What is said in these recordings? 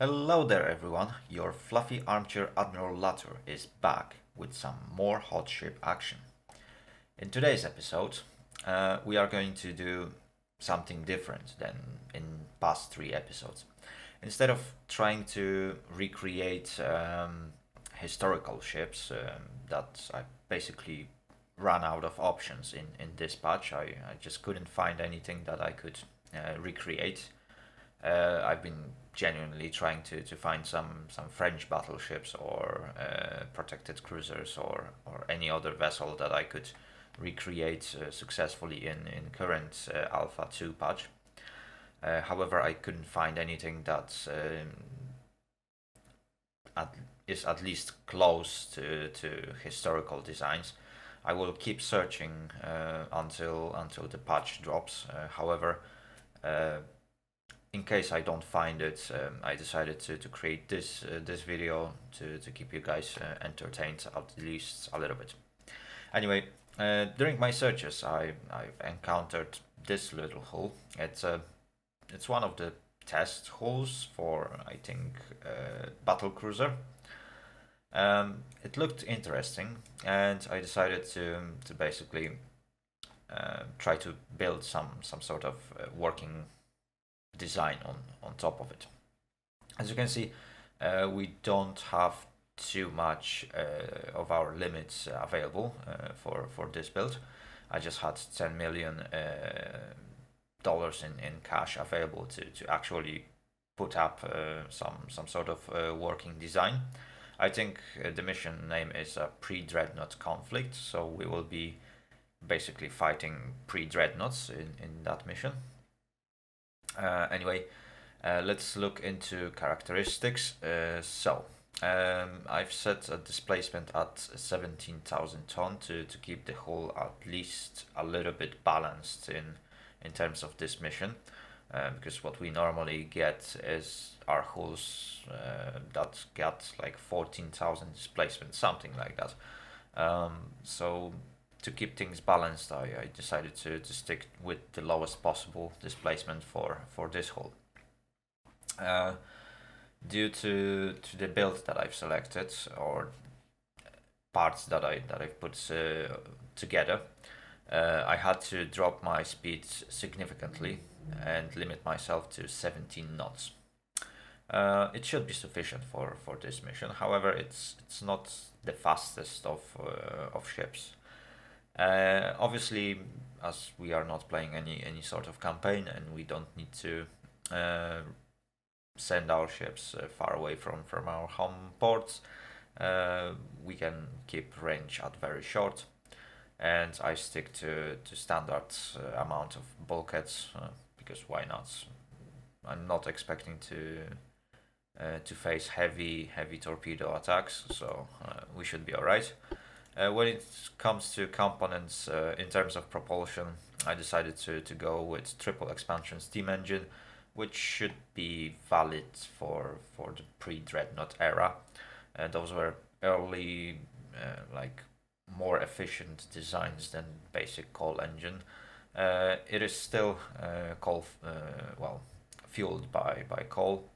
Hello there everyone, your fluffy armchair Admiral Latur is back with some more hot ship action. In today's episode, we are going to do something different than in past three episodes. Instead of trying to recreate historical ships that I basically ran out of options in this patch, I just couldn't find anything that I could recreate. I've been genuinely trying to find some French battleships or protected cruisers or any other vessel that I could recreate successfully in current Alpha 2 patch. However, I couldn't find anything that is at least close to historical designs. I will keep searching until the patch drops. However, in case I don't find it, I decided to create this video to keep you guys entertained at least a little bit. Anyway, during my searches, I've encountered this little hull. It's one of the test hulls for I think battle cruiser. It looked interesting, and I decided to basically try to build some sort of working design on top of it. As you can see, we don't have too much of our limits available for this build. I just had 10 million dollars in cash available to actually put up some sort of working design. I think the mission name is a pre-dreadnought conflict, so we will be basically fighting pre-dreadnoughts in that mission. Anyway, let's look into characteristics. I've set a displacement at 17,000 ton to keep the hull at least a little bit balanced in terms of this mission. Because what we normally get is our hulls that get like 14,000 displacement, something like that. So to keep things balanced, I decided to stick with the lowest possible displacement for this hull. Due to the build that I've selected or parts that I've put together, I had to drop my speed significantly and limit myself to 17 knots. It should be sufficient for this mission. However, it's not the fastest of ships. Obviously, as we are not playing any sort of campaign and we don't need to send our ships far away from our home ports, we can keep range at very short, and I stick to standard amount of bulkheads because why not? I'm not expecting to face heavy torpedo attacks, so we should be alright. When it comes to components in terms of propulsion, I decided to go with triple expansion steam engine, which should be valid for the pre-dreadnought era. Those were early, like more efficient designs than basic coal engine. It is still fueled by coal.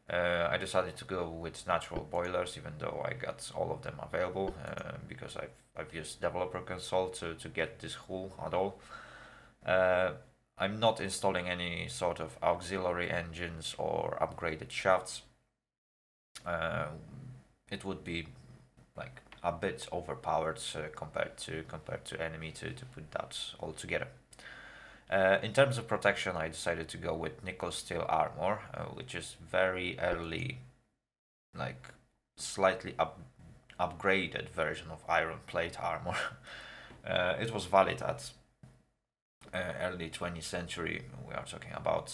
I decided to go with natural boilers, even though I got all of them available because I've used developer console to get this hull at all. I'm not installing any sort of auxiliary engines or upgraded shafts. It would be like a bit overpowered compared to enemy to put that all together. In terms of protection, I decided to go with nickel steel armor, which is very early, like slightly upgraded version of iron plate armor. It was valid at early 20th century. We are talking about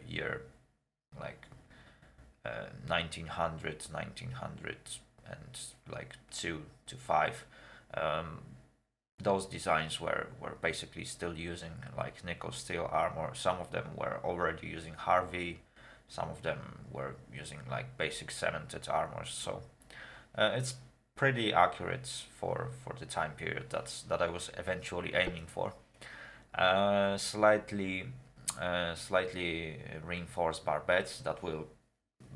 year like 1900, and like 2 to 5. Those designs were basically still using like nickel steel armor. Some of them were already using Harvey, some of them were using like basic cemented armors. So it's pretty accurate for the time period that I was eventually aiming for. Slightly reinforced barbettes that will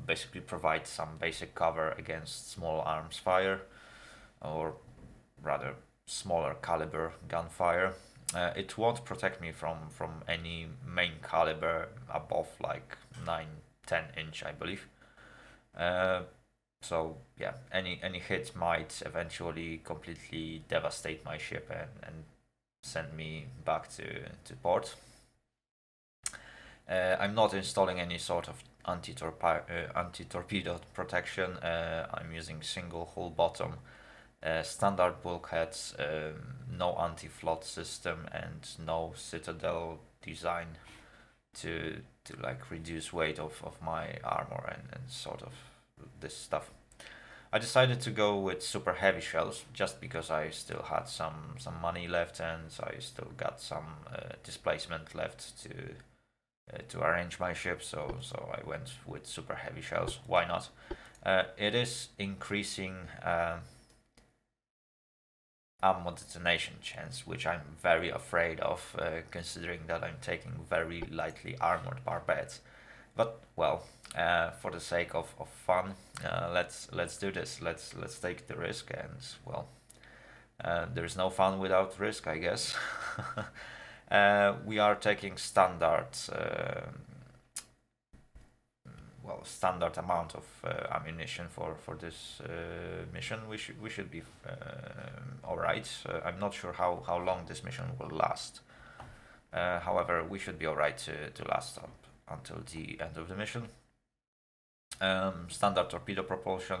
basically provide some basic cover against small arms fire, or rather smaller caliber gunfire. It won't protect me from any main caliber above like 9-10 inch, I believe. So yeah, any hit might eventually completely devastate my ship and send me back to port. I'm not installing any sort of anti-torpedo protection. I'm using single hull bottom, standard bulkheads, no anti-float system, and no citadel design to like reduce weight of my armor and sort of this stuff. I decided to go with super heavy shells just because I still had some money left, and I still got some displacement left to arrange my ship. So I went with super heavy shells. Why not? It is increasing ammo detonation chance, which I'm very afraid of, considering that I'm taking very lightly armored barbets. But well, for the sake of fun, let's do this. Let's take the risk, and well, there's no fun without risk, I guess. We are taking standard, standard amount of ammunition for this mission. We should be all right. I'm not sure how long this mission will last. However, we should be all right to last up until the end of the mission. Standard torpedo propulsion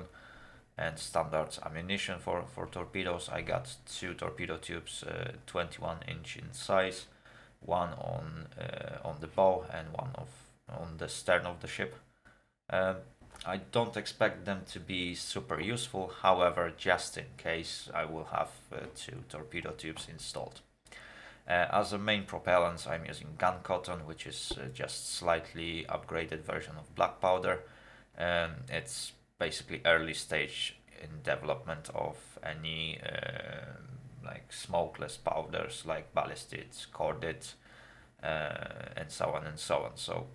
and standard ammunition for torpedoes. I got 2 torpedo tubes, 21-inch in size, one on the bow and one on the stern of the ship. I don't expect them to be super useful. However, just in case, I will have 2 torpedo tubes installed. As a main propellant, I'm using gun cotton, which is just slightly upgraded version of black powder. It's basically early stage in development of any like smokeless powders like ballistic, corded, and so on and so on. So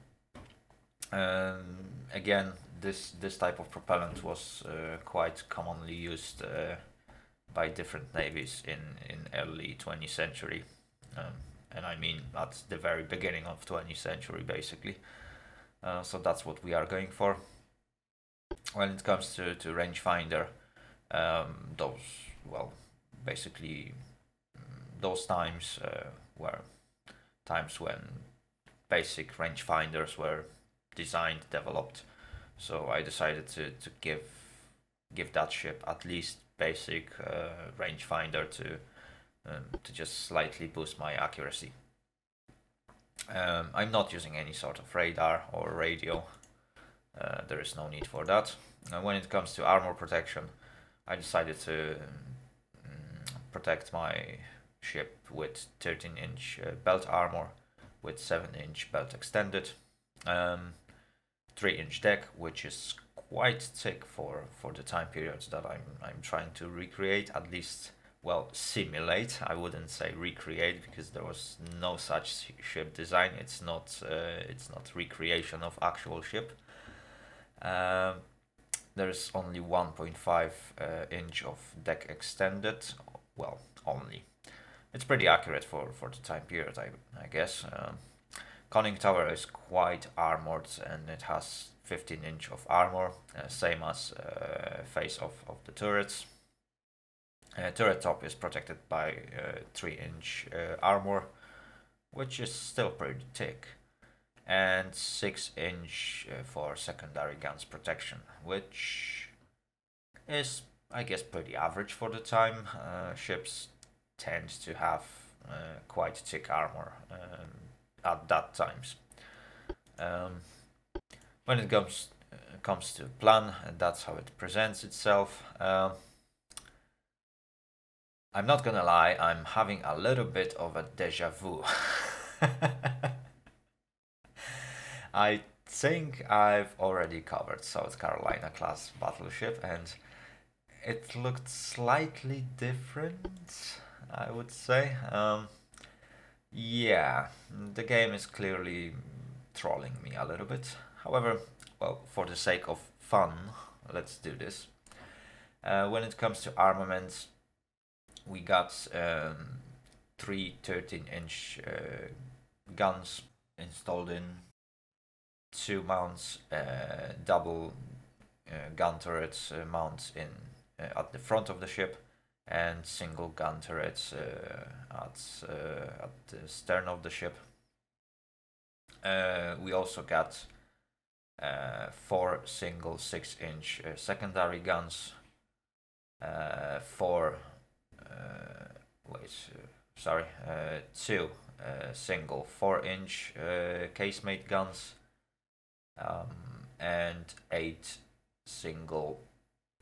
again, this type of propellant was quite commonly used by different navies in early 20th century. And I mean at the very beginning of 20th century, basically. So that's what we are going for. When it comes to rangefinder, those, well, basically those times were times when basic rangefinders were designed, developed. So I decided to give that ship at least basic rangefinder to just slightly boost my accuracy. I'm not using any sort of radar or radio. There is no need for that. When it comes to armor protection, I decided to protect my ship with 13-inch belt armor with 7-inch belt extended, 3-inch deck, which is quite thick for the time periods that I'm trying to recreate, at least, well, simulate. I wouldn't say recreate, because there was no such ship design. It's not recreation of actual ship. There's only 1.5 inch of deck extended. Well, only. It's pretty accurate for the time period, I guess. Conning tower is quite armored, and it has 15-inch of armor, same as face of the turrets. Turret top is protected by 3-inch armor, which is still pretty thick, and 6-inch for secondary guns protection, which is, I guess, pretty average for the time. Ships tend to have quite thick armor at that times. When it comes to plan, that's how it presents itself. I'm not gonna lie, I'm having a little bit of a deja vu. I think I've already covered South Carolina class battleship, and it looked slightly different, I would say. Yeah, the game is clearly trolling me a little bit. However, well, for the sake of fun, let's do this. When it comes to armaments, we got 3 13-inch guns installed in, 2 mounts, double gun turrets mounts in at the front of the ship, and single gun turrets at the stern of the ship. We also got 4 single 6-inch secondary guns, 2 single 4-inch casemate guns, and 8 single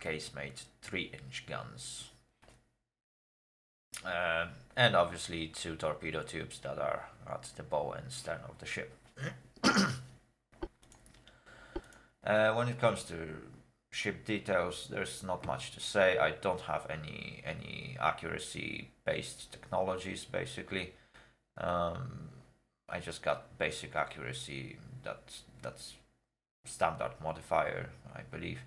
casemate 3-inch guns. And obviously 2 torpedo tubes that are at the bow and stern of the ship. When it comes to ship details, there's not much to say. I don't have any accuracy based technologies basically. I just got basic accuracy, that's standard modifier, I believe.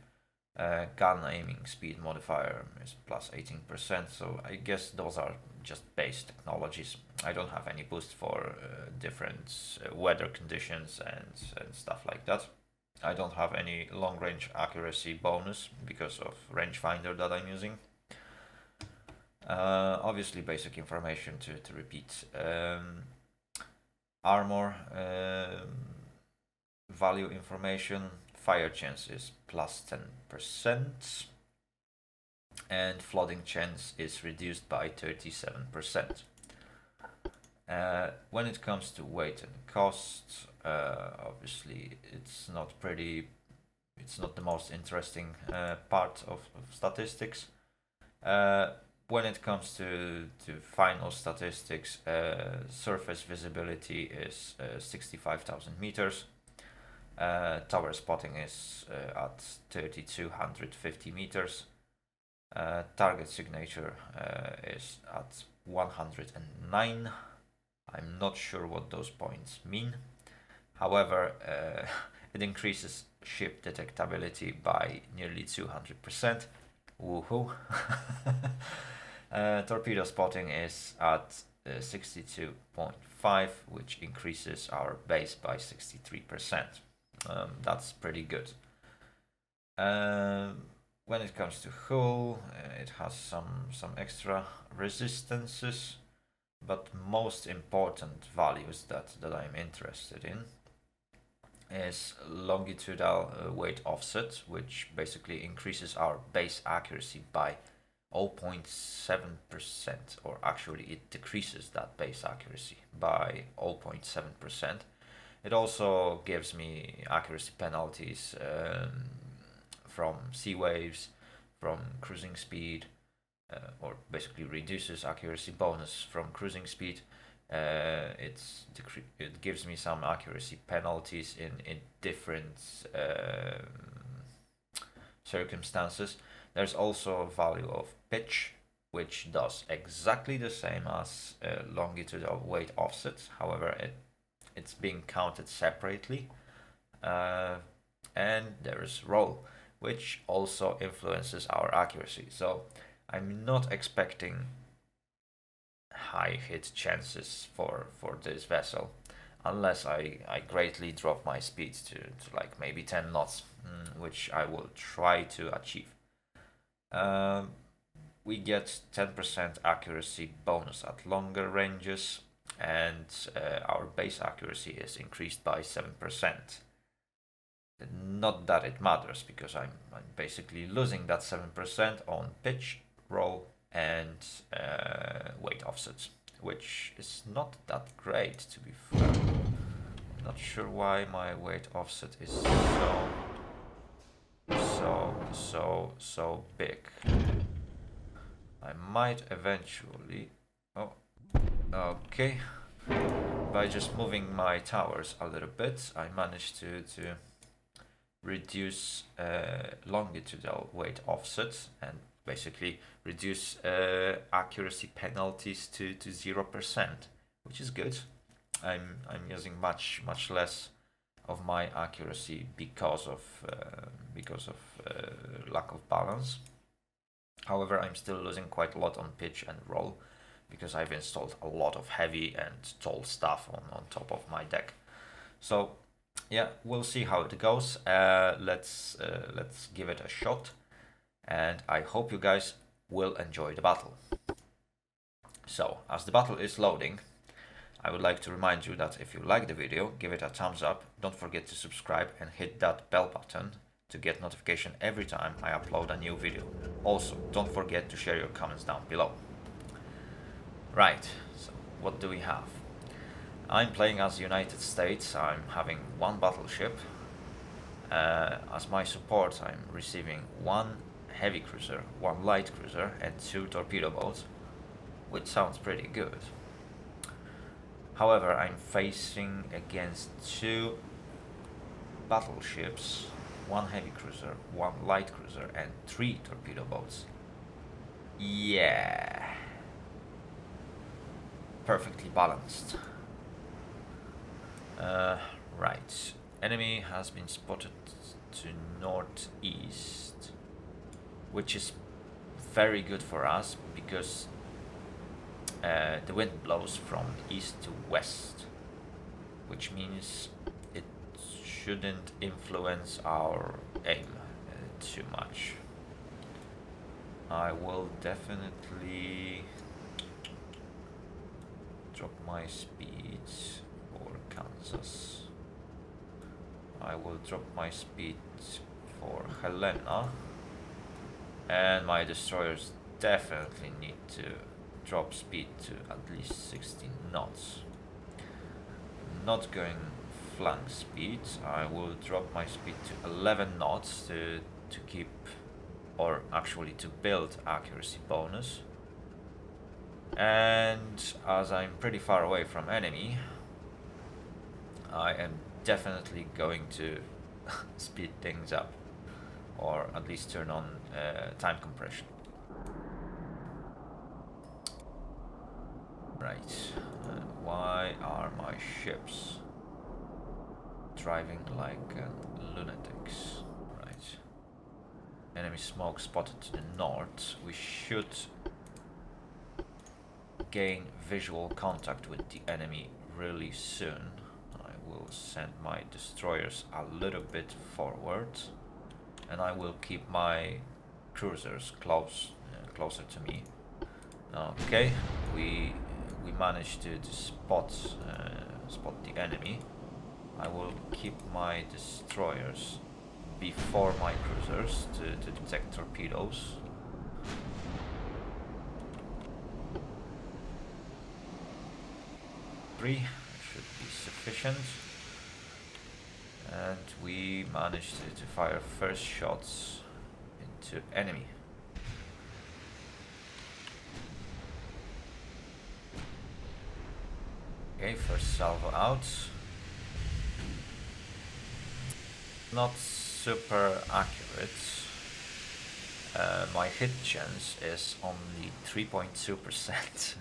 Gun aiming speed modifier is plus 18%, so I guess those are just base technologies. I don't have any boost for different weather conditions and stuff like that. I don't have any long range accuracy bonus because of rangefinder that I'm using. Obviously basic information to repeat. Armor value information, fire chance is plus 10%, and flooding chance is reduced by 37%. When it comes to weight and cost, obviously it's not the most interesting part of statistics. When it comes to final statistics, surface visibility is 65,000 meters. Tower spotting is at 3,250 meters. Target signature is at 109. I'm not sure what those points mean. However, it increases ship detectability by nearly 200%. Woohoo! Torpedo spotting is at 62.5, which increases our base by 63%. That's pretty good. When it comes to hull, it has some extra resistances, but most important values that I'm interested in is longitudinal weight offset, which basically increases our base accuracy by 0.7%, or actually it decreases that base accuracy by 0.7%. It also gives me accuracy penalties from sea waves, from cruising speed, or basically reduces accuracy bonus from cruising speed. It gives me some accuracy penalties in different circumstances. There's also a value of pitch, which does exactly the same as longitudinal weight offsets. However, it's being counted separately. And there's roll, which also influences our accuracy. So I'm not expecting high hit chances for this vessel, unless I greatly drop my speed to like maybe 10 knots, which I will try to achieve. We get 10% accuracy bonus at longer ranges, and our base accuracy is increased by 7%. Not that it matters, because I'm basically losing that 7% on pitch, roll, and weight offsets, which is not that great, to be fair. I'm not sure why my weight offset is so big. I might eventually... Oh, okay. By just moving my towers a little bit, I managed to reduce longitudinal weight offsets and basically reduce accuracy penalties to 0%, which is good. I'm using much less of my accuracy because of lack of balance. However, I'm still losing quite a lot on pitch and roll because I've installed a lot of heavy and tall stuff on top of my deck. So yeah, we'll see how it goes. Let's give it a shot, and I hope you guys will enjoy the battle. So, as the battle is loading, I would like to remind you that if you like the video, give it a thumbs up, don't forget to subscribe and hit that bell button to get notification every time I upload a new video. Also, don't forget to share your comments down below. Right, so what do we have? I'm playing as United States. I'm having one battleship. As my support, I'm receiving one heavy cruiser, one light cruiser, and 2 torpedo boats, which sounds pretty good. However, I'm facing against 2 battleships, one heavy cruiser, one light cruiser, and 3 torpedo boats. Yeah, perfectly balanced. Right, enemy has been spotted to northeast, which is very good for us because the wind blows from east to west, which means it shouldn't influence our aim too much. I will definitely drop my speeds for Kansas. I will drop my speed for Helena, and my destroyers definitely need to drop speed to at least 16 knots. Not going flank speed, I will drop my speed to 11 knots to keep, or actually to build accuracy bonus. And as I'm pretty far away from enemy, I am definitely going to speed things up, or at least turn on time compression. Right, why are my ships driving like lunatics? Right, enemy smoke spotted to the north. We should gain visual contact with the enemy really soon. I will send my destroyers a little bit forward, and I will keep my cruisers closer to me. Okay, we managed to spot the enemy. I will keep my destroyers before my cruisers to detect torpedoes. Three should be sufficient, and we managed to fire first shots into enemy. Okay, first salvo out. Not super accurate. My hit chance is only 3.2%.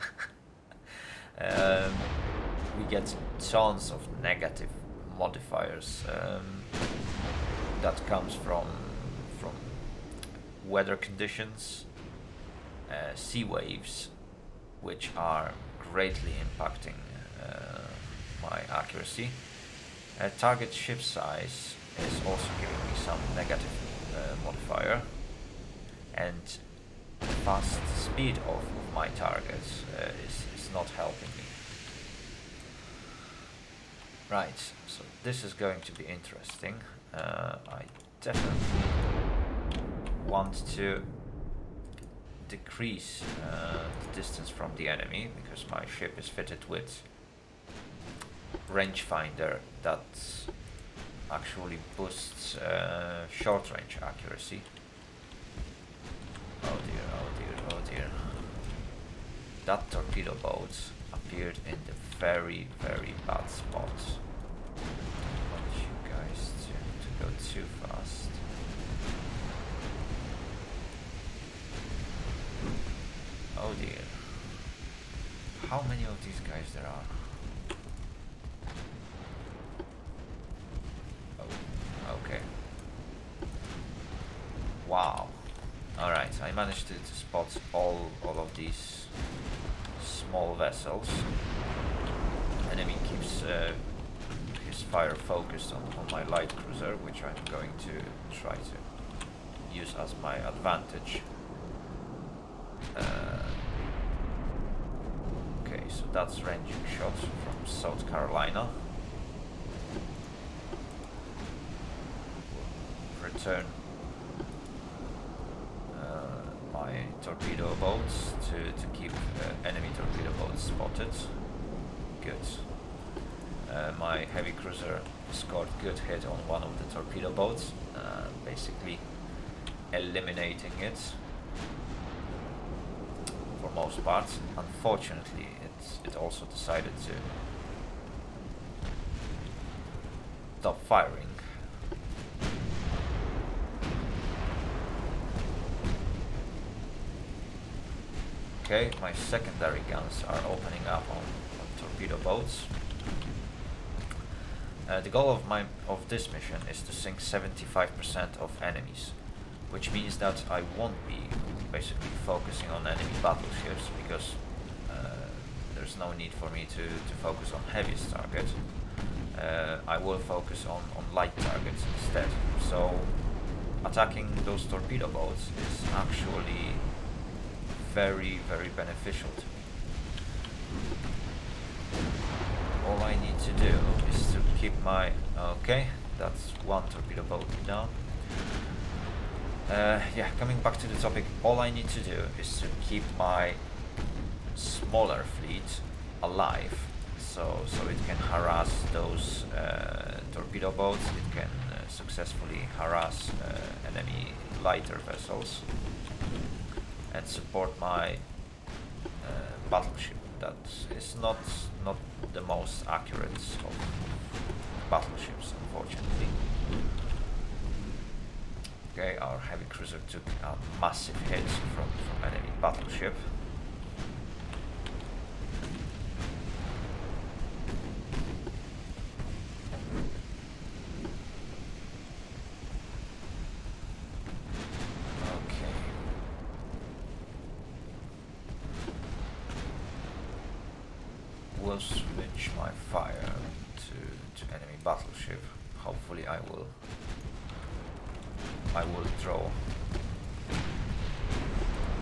We get tons of negative modifiers that comes from weather conditions, sea waves, which are greatly impacting my accuracy. Target ship size is also giving me some negative modifier, and fast speed of my targets is not helping me. Right, so this is going to be interesting. I definitely want to decrease the distance from the enemy, because my ship is fitted with rangefinder that actually boosts short range accuracy. Oh dear, oh dear, oh dear. That torpedo boat appeared in the very, very bad spot. I want you guys to go too fast. Oh dear. How many of these guys there are? Wow. Alright, I managed to spot all of these small vessels. Enemy keeps his fire focused on my light cruiser, which I'm going to try to use as my advantage. Okay, so that's ranging shots from South Carolina. Return my torpedo boats to keep enemy torpedo boats spotted. Good. My heavy cruiser scored good hit on one of the torpedo boats, basically eliminating it for most parts. Unfortunately, it also decided to stop firing. Okay, my secondary guns are opening up on torpedo boats. The goal of this mission is to sink 75% of enemies, which means that I won't be basically focusing on enemy battleships, because there's no need for me to focus on heaviest targets. I will focus on light targets instead. So attacking those torpedo boats is actually very, very beneficial to me. All I need to do is to keep my... Okay, that's one torpedo boat down. Yeah, coming back to the topic, all I need to do is to keep my smaller fleet alive, so it can harass those torpedo boats, it can successfully harass enemy lighter vessels, and support my battleship. That is not the most accurate of battleships, unfortunately. Okay, our heavy cruiser took a massive hit from enemy battleship. Will switch my fire to enemy battleship. Hopefully I will draw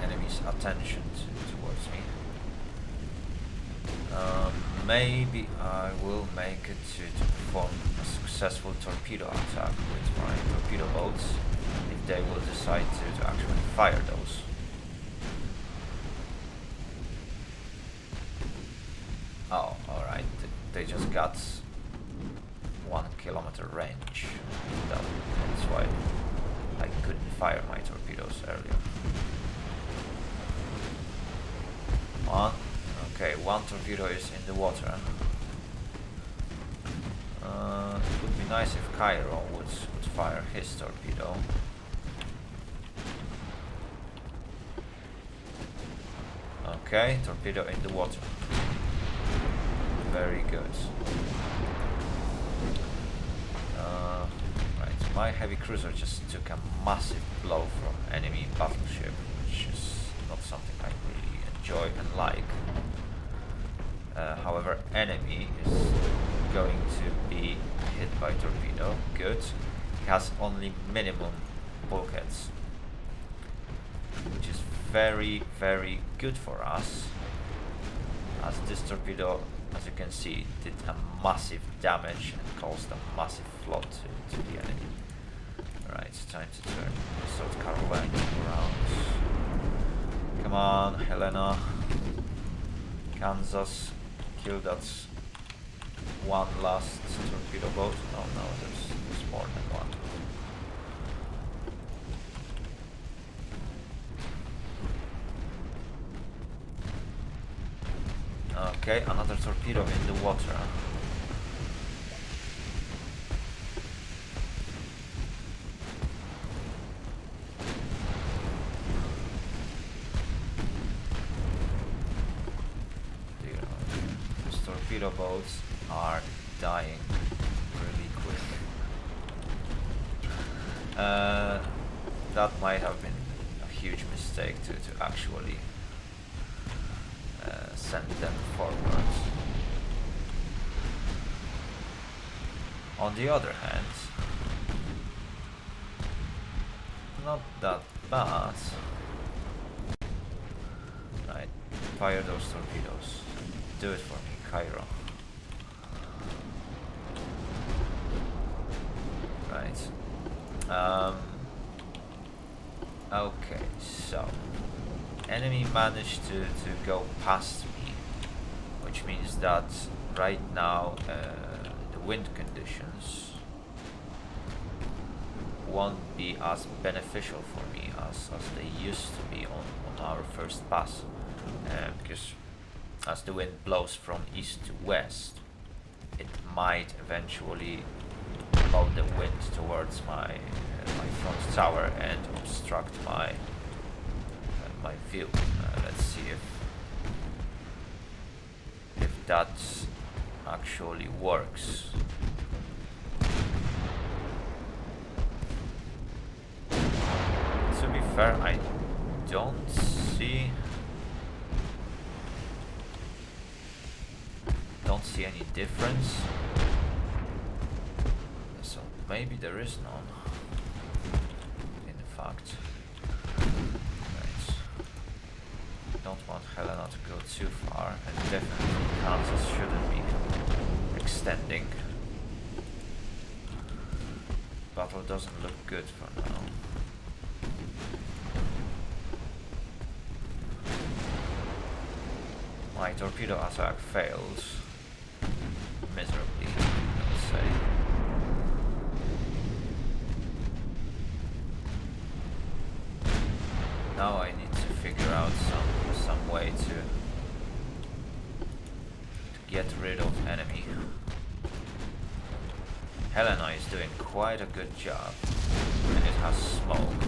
enemy's attention towards me. Maybe I will make it to perform a successful torpedo attack with my torpedo boats, if they will decide to actually fire those. Oh, alright, they just got 1 kilometer range. That's why I couldn't fire my torpedoes earlier. One torpedo is in the water. It would be nice if Cairo would fire his torpedo. Okay, torpedo in the water. Very good. Right, my heavy cruiser just took a massive blow from enemy battleship, which is not something I really enjoy and like. However, enemy is going to be hit by torpedo. Good. He has only minimum bulkheads, which is very, very good for us, as this torpedo, as you can see, did a massive damage and caused a massive flood to the enemy. Alright, it's time to turn South Carolina around. Come on, Helena. Kansas. Kill that one last torpedo boat. Oh no, there's more than one. Okay, another torpedo in the water. These torpedo boats are dying really quick. that might have been a huge mistake to actually send them forward. On the other hand, not that bad. Right, fire those torpedoes. Do it for me, Cairo. Right. Okay, so enemy managed to go past me, which means that right now the wind conditions won't be as beneficial for me as they used to be on our first pass, because as the wind blows from east to west, it might eventually blow the wind towards my front tower and obstruct my view. Let's see if that actually works. To be fair, I don't see any difference. So maybe there is none. In fact, right. Don't want Helena to go too far, and definitely Kansas shouldn't be extending. Battle doesn't look good for now. My torpedo attack fails miserably, I would say. Now I need to figure out some way to get rid of enemy. Helena is doing quite a good job, and it has smoke,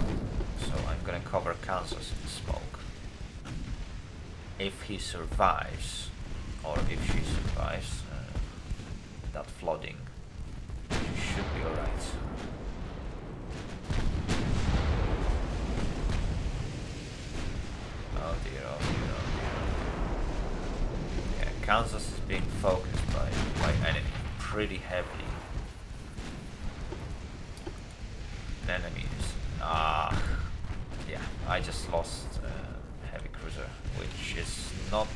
so I'm gonna cover Kansas in smoke. If he survives, or if she survives, that flooding, she should be alright. Oh dear, oh dear, oh dear. Yeah, Kansas is being focused by enemy pretty heavily. Enemies. Yeah, I just lost heavy cruiser, which is not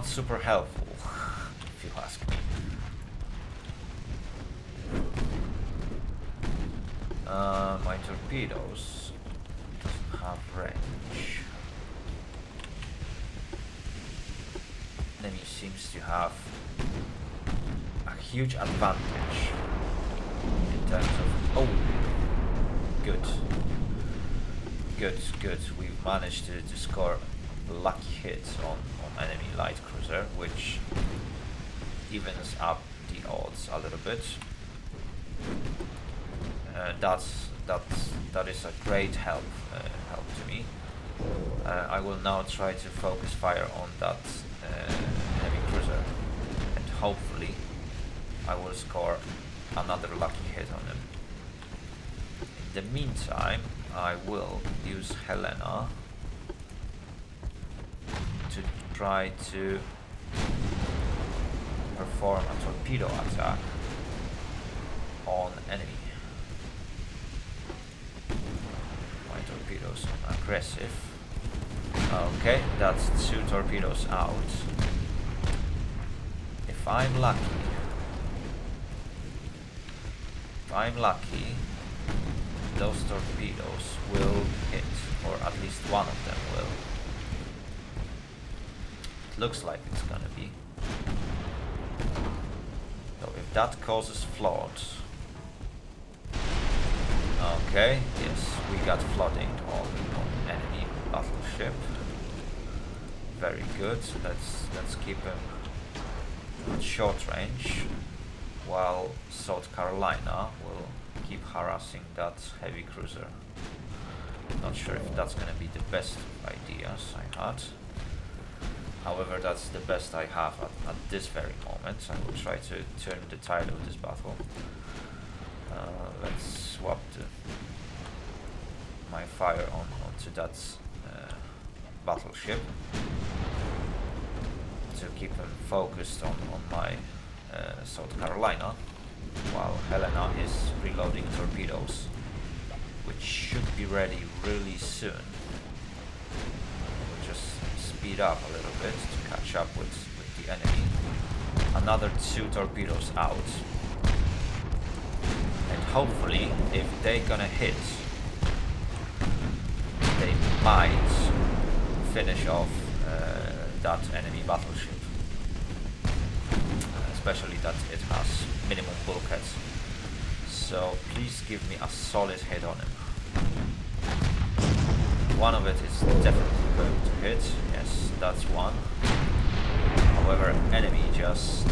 super helpful, if you ask me. My torpedoes doesn't have range. Enemy seems to have a huge advantage in terms of... Oh! Good. Good. We've managed to score a lucky hit on enemy light cruiser, which evens up the odds a little bit. That is a great help to me. I will now try to focus fire on that heavy cruiser, and hopefully I will score another lucky hit on him. In the meantime, I will use Helena to try to perform a torpedo attack on enemy. My torpedoes are aggressive. Okay, that's 2 torpedoes out. If I'm lucky, those torpedoes will hit, or at least one of them will. It looks like it's gonna be. So if that causes flood... Okay, yes, we got flooding on enemy battleship. Very good. Let's keep him at short range, while South Carolina will keep harassing that heavy cruiser. Not sure if that's gonna be the best ideas I had. However, that's the best I have at this very moment. I will try to turn the tide of this battle. Let's swap the my fire onto that battleship to keep him focused on my South Carolina, while Helena is reloading torpedoes, which should be ready really soon. We'll just speed up a little bit to catch up with the enemy. Another 2 torpedoes out. And hopefully, if they're gonna hit, they might finish off that enemy battleship. Especially that it has minimum bulkheads. So please give me a solid hit on him. One of it is definitely going to hit. Yes, that's one. However, enemy just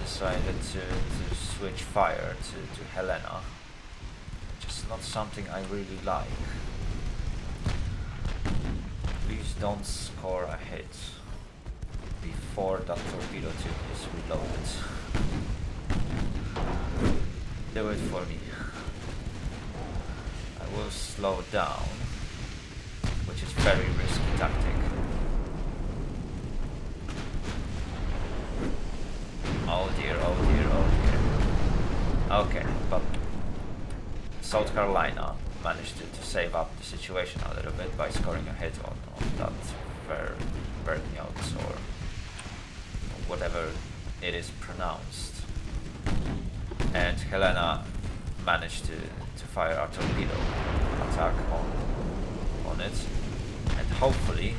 decided to switch fire to Helena, which is not something I really like. Please don't score a hit before that torpedo tube is reloaded. Do it for me. I will slow down, which is very risky tactic. Oh dear, oh dear, oh dear. Okay, but South Carolina managed to save up the situation a little bit by scoring a hit on that Dreadnoughts, or whatever it is pronounced. And Helena managed to fire a torpedo attack on it, and hopefully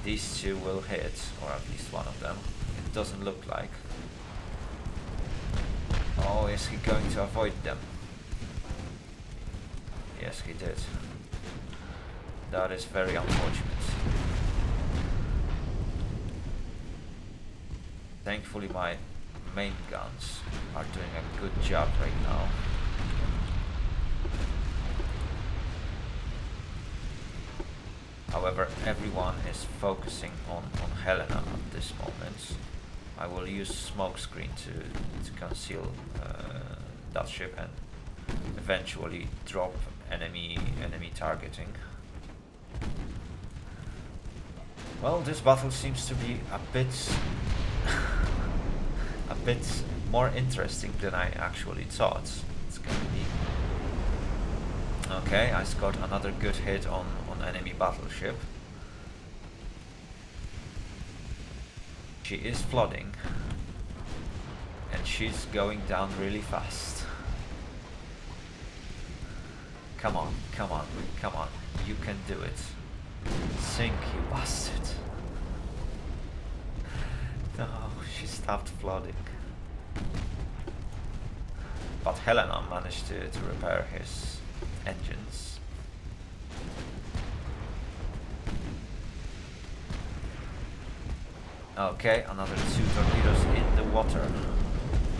these 2 will hit, or at least one of them. It doesn't look like. Oh, is he going to avoid them? Yes, he did. That is very unfortunate. Thankfully my main guns are doing a good job right now. However, everyone is focusing on Helena at this moment. I will use smokescreen to conceal that ship and eventually drop enemy targeting. Well, this battle seems to be a bit a bit more interesting than I actually thought it's gonna be. Okay, I scored another good hit on enemy battleship. She is flooding, and she's going down really fast. Come on, come on, come on, you can do it. Sink, you bastard. No, she stopped flooding. But Helena managed to repair his engines. Okay, another 2 torpedoes in the water.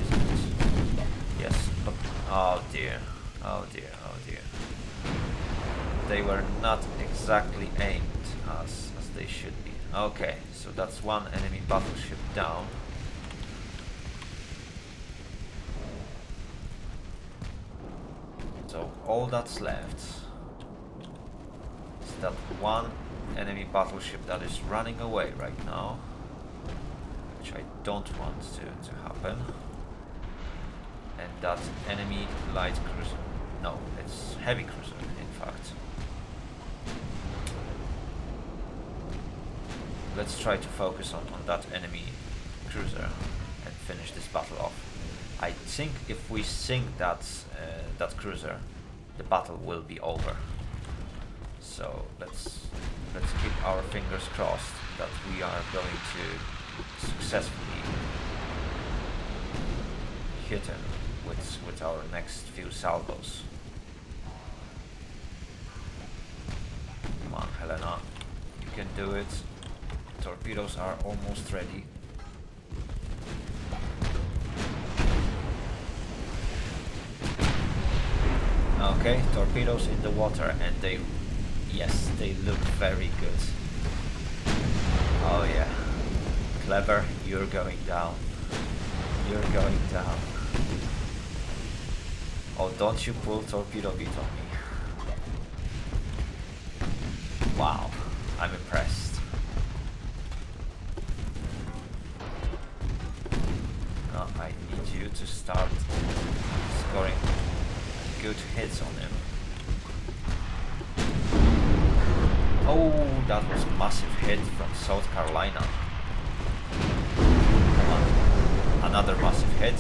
Isn't it? Yes, but oh dear, oh dear, oh dear. They were not exactly aimed as they should be. Okay, so that's 1 enemy battleship down. So all that's left is that 1 enemy battleship that is running away right now, which I don't want to happen. And that enemy light cruiser. No, it's heavy cruiser, in fact. Let's try to focus on that enemy cruiser and finish this battle off. I think if we sink that cruiser, the battle will be over. So let's keep our fingers crossed that we are going to successfully hit him with our next few salvos. Come on, Helena, you can do it. Torpedoes are almost ready. Okay, torpedoes in the water, and they look very good. Oh yeah, clever, you're going down. You're going down. Oh, don't you pull torpedo beat on me. Wow, I'm impressed. No, I need you to start scoring good hits on him. Oh, that was a massive hit from South Carolina. Come on. Another massive hit.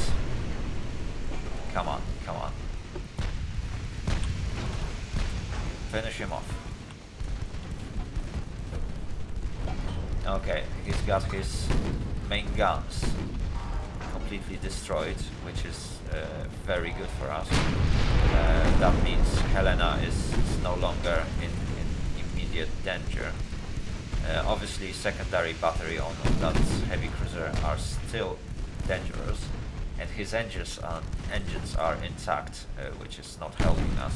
Come on, come on. Finish him off. Okay, he's got his main guns completely destroyed, which is very good for us. That means Helena is no longer in immediate danger. Obviously, secondary battery on that heavy cruiser are still dangerous, and his engines are intact, which is not helping us.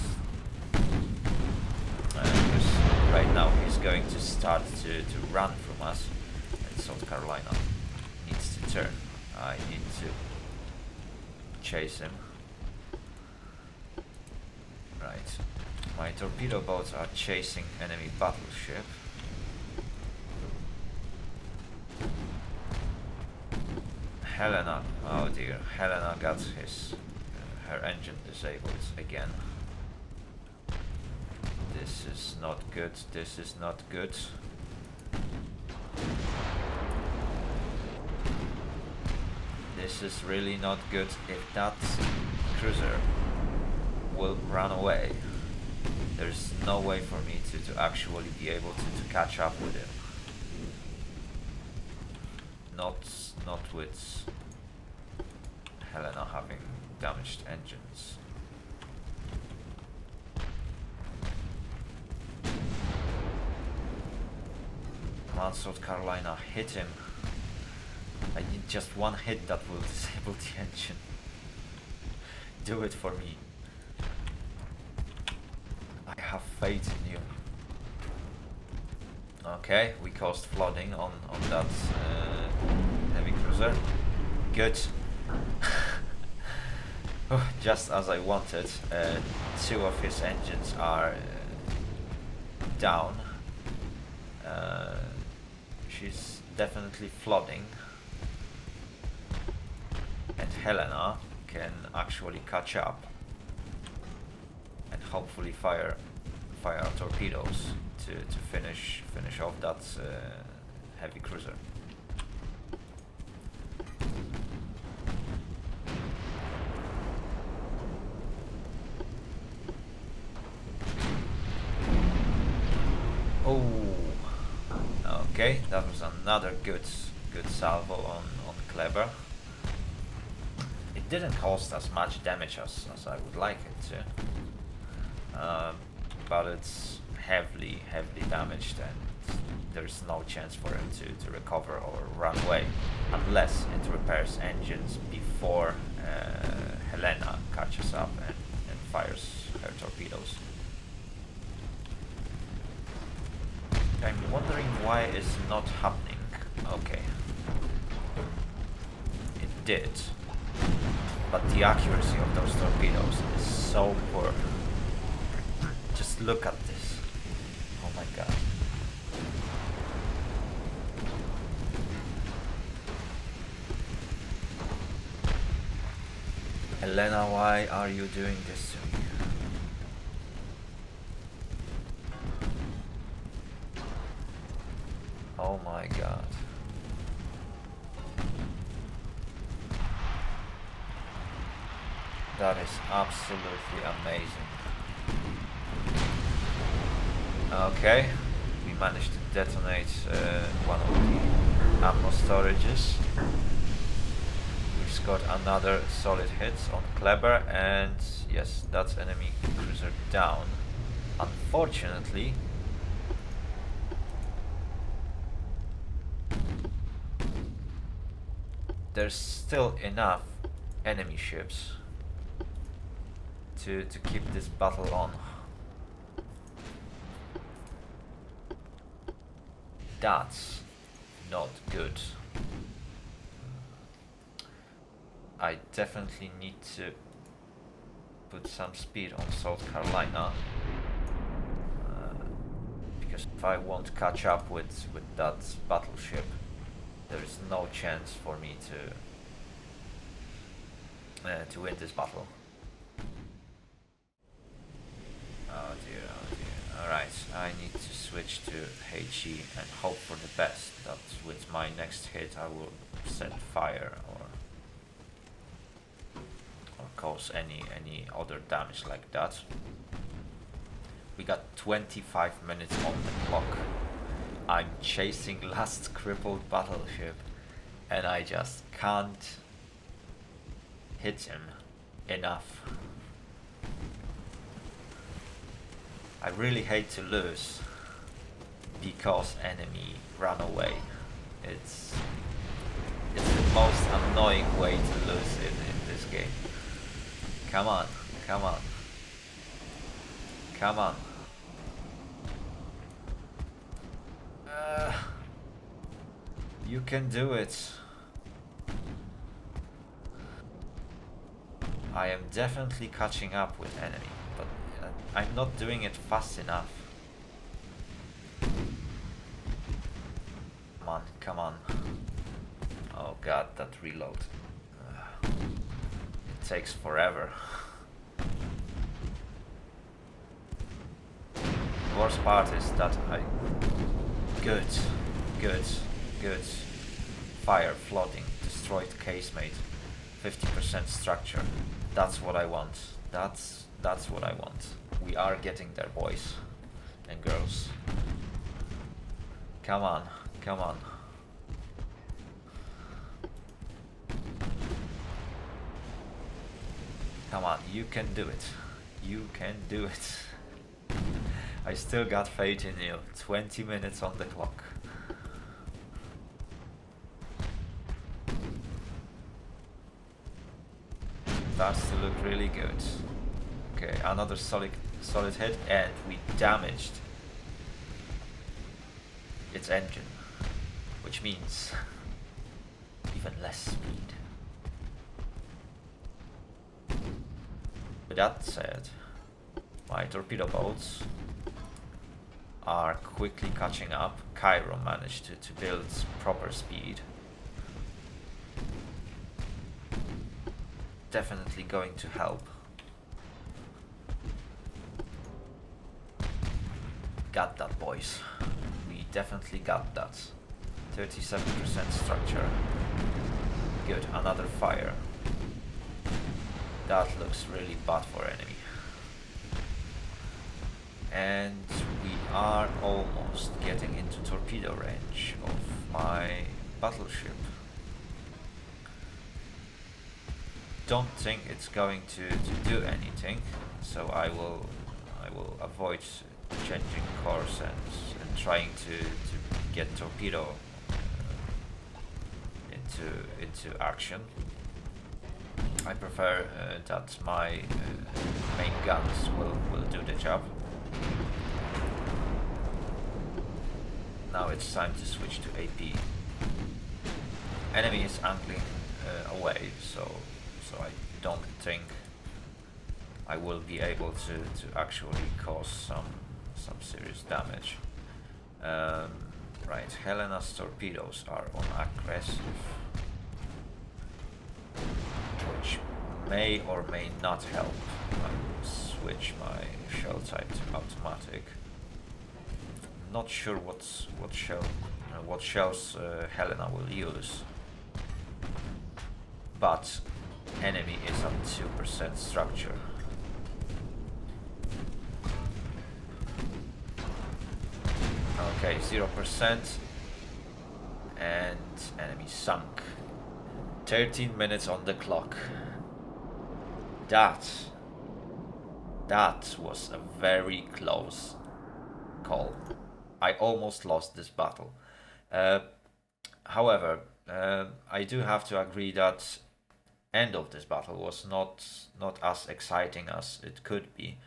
Because right now he's going to start to run from us, and South Carolina needs to turn. I need to chase him. Right. My torpedo boats are chasing enemy battleship. Helena, oh dear, Helena got her engine disabled again. This is not good, this is not good. This is really not good. If that cruiser will run away, there's no way for me to actually be able to catch up with him. Not with Helena having damaged engines. Come on, South Carolina, hit him. I need just one hit that will disable the engine. Do it for me. I have faith in you. Okay, we caused flooding on that heavy cruiser. Good. Just as I wanted. Two of his engines are down. She's definitely flooding. And Helena can actually catch up and hopefully fire torpedoes to finish off that heavy cruiser. Oh, okay, that was another good salvo on Clever. It didn't cost as much damage as I would like it to, but it's heavily damaged, and there's no chance for him to recover or run away unless it repairs engines before Helena catches up and fires her torpedoes. I'm wondering why it's not happening. Okay. It did. But the accuracy of those torpedoes is so poor. Just look at this. Oh my god. Helena, why are you doing this to me? Oh my god. That is absolutely amazing. Okay, we managed to detonate one of the ammo storages. We've scored another solid hit on Kleber, and yes, that's enemy cruiser down. Unfortunately, there's still enough enemy ships to keep this battle on. That's not good. I definitely need to put some speed on South Carolina, because if I won't catch up with that battleship, there is no chance for me to win this battle. Oh dear, oh dear. Alright, I need to switch to HE and hope for the best, that with my next hit I will set fire or cause any other damage like that. We got 25 minutes on the clock. I'm chasing last crippled battleship and I just can't hit him enough. I really hate to lose because enemy ran away. It's the most annoying way to lose in this game. Come on, come on. Come on. You can do it. I am definitely catching up with enemy, but I'm not doing it fast enough. Come on, come on. Oh god, that reload. It takes forever. The worst part is that Good. Fire, flooding, destroyed casemate, 50% structure. That's what I want. That's what I want. We are getting there, boys and girls. Come on, come on. Come on, you can do it. You can do it. I still got faith in you. 20 minutes on the clock. Starts to look really good. Okay, another solid hit, and we damaged its engine, which means even less speed. With that said, my torpedo boats are quickly catching up. Cairo managed to build proper speed. Definitely going to help. Got that, boys. We definitely got that. 37% structure. Good, another fire. That looks really bad for enemy. And we are almost getting into torpedo range of my battleship. Don't think it's going to do anything, so I will avoid changing course and trying to get torpedo into action. I prefer that my main guns will do the job. Now it's time to switch to AP. Enemy is angling away, so I don't think I will be able to actually cause some serious damage. Right, Helena's torpedoes are on aggressive, which may or may not help. I will switch my shell type to automatic. Not sure what shells Helena will use, but enemy is at 2% structure. Okay, 0%, and enemy sunk. 13 minutes on the clock. That was a very close call. I almost lost this battle. However, I do have to agree that end of this battle was not as exciting as it could be.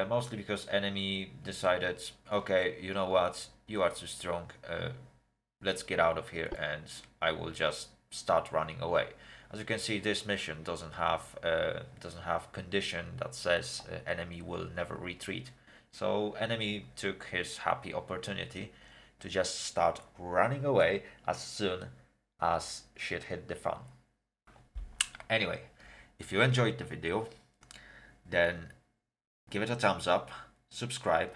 Mostly because enemy decided, okay, you know what, you are too strong, let's get out of here, and I will just start running away. As you can see, this mission doesn't have condition that says enemy will never retreat. So enemy took his happy opportunity to just start running away as soon as shit hit the fan. Anyway, if you enjoyed the video, then give it a thumbs up, subscribe.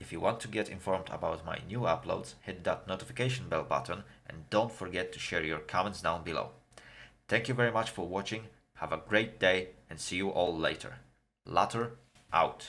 If you want to get informed about my new uploads, hit that notification bell button and don't forget to share your comments down below. Thank you very much for watching, have a great day and see you all later. Later, out.